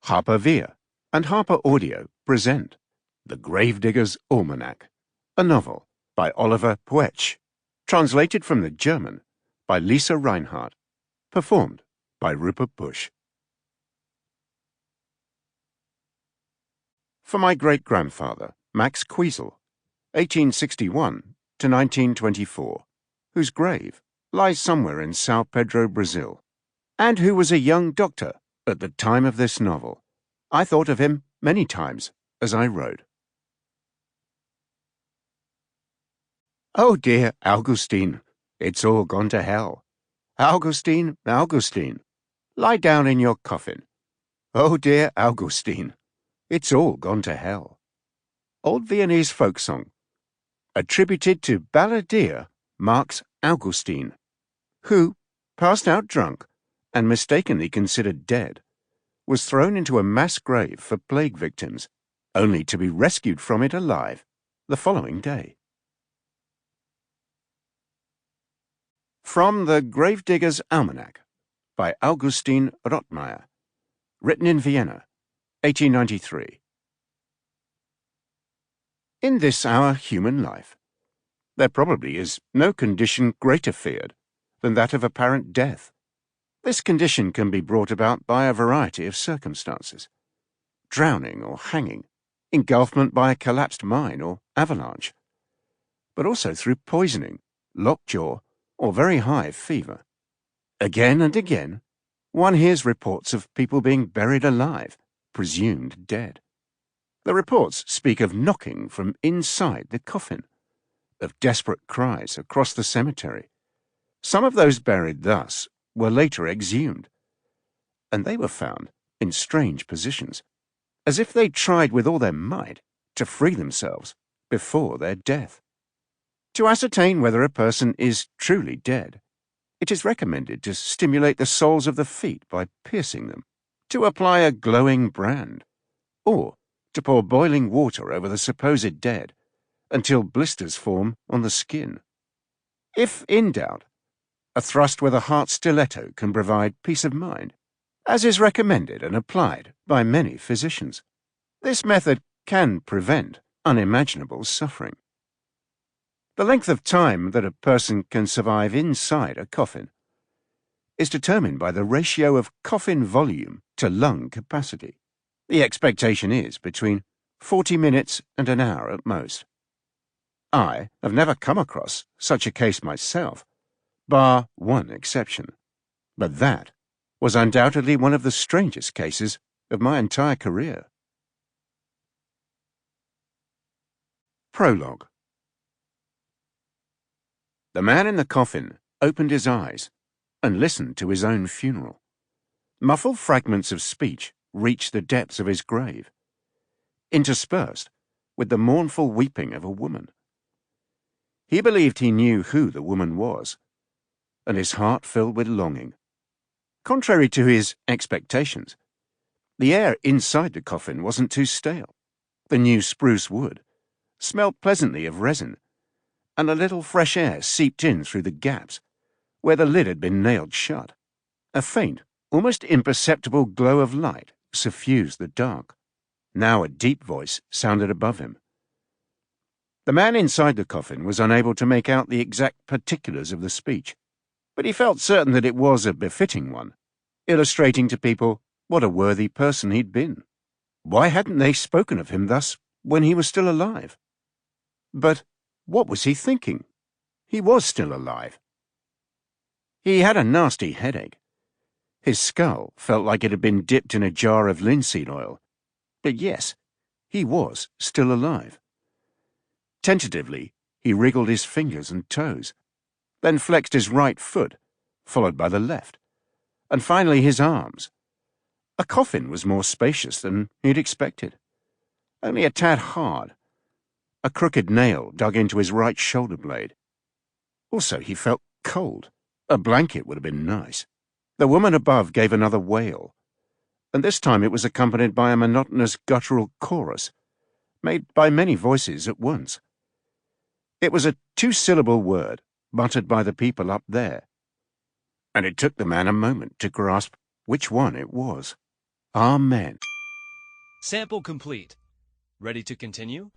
HarperAudio and HarperAudio present The Gravedigger's Almanac, a novel by Oliver Pötzsch, translated from the German by Lisa Reinhardt, performed by Rupert. For my great-grandfather, Max Quiesel, 1861 to 1924, whose grave lies somewhere in Sao Pedro, Brazil, and who was a young doctor at the time of this novel, I thought of him many times as I wrote. Oh dear, Augustin, it's all gone to hell. Augustin, Augustin, lie down in your coffin. Oh dear, Augustin, it's all gone to hell. Old Viennese folk song, attributed to balladeer Marx Augustin, who, passed out drunk and mistakenly considered dead, was thrown into a mass grave for plague victims, only to be rescued from it alive the following day. From the Gravedigger's Almanac by Augustin Rothmeyer, written in Vienna, 1893. In this our human life, there probably is no condition greater feared than that of apparent death. This condition can be brought about by a variety of circumstances: drowning or hanging, engulfment by a collapsed mine or avalanche, but also through poisoning, lockjaw, or very high fever. Again and again, one hears reports of people being buried alive, presumed dead. The reports speak of knocking from inside the coffin, of desperate cries across the cemetery. Some of those buried thus were later exhumed, and they were found in strange positions, as if they tried with all their might to free themselves before their death. To ascertain whether a person is truly dead, it is recommended to stimulate the soles of the feet by piercing them, to apply a glowing brand, or to pour boiling water over the supposed dead until blisters form on the skin. If in doubt, a thrust with a heart stiletto can provide peace of mind, as is recommended and applied by many physicians. This method can prevent unimaginable suffering. The length of time that a person can survive inside a coffin is determined by the ratio of coffin volume to lung capacity. The expectation is between 40 minutes and an hour at most. I have never come across such a case myself, bar one exception, but that was undoubtedly one of the strangest cases of my entire career. Prologue. The man in the coffin opened his eyes and listened to his own funeral. Muffled fragments of speech reached the depths of his grave, interspersed with the mournful weeping of a woman. He believed he knew who the woman was, and his heart filled with longing. Contrary to his expectations, the air inside the coffin wasn't too stale. The new spruce wood smelled pleasantly of resin, and a little fresh air seeped in through the gaps where the lid had been nailed shut. A faint, almost imperceptible glow of light suffused the dark. Now a deep voice sounded above him. The man inside the coffin was unable to make out the exact particulars of the speech, but he felt certain that it was a befitting one, illustrating to people what a worthy person he'd been. Why hadn't they spoken of him thus when he was still alive? But what was he thinking? He was still alive. He had a nasty headache. His skull felt like it had been dipped in a jar of linseed oil. But yes, he was still alive. Tentatively, he wriggled his fingers and toes, then flexed his right foot, followed by the left, and finally his arms. A coffin was more spacious than he'd expected, only a tad hard. A crooked nail dug into his right shoulder blade. Also, he felt cold. A blanket would have been nice. The woman above gave another wail, and this time it was accompanied by a monotonous guttural chorus, made by many voices at once. It was a two-syllable word, muttered by the people up there, and it took the man a moment to grasp which one it was. Amen. Sample complete. Ready to continue?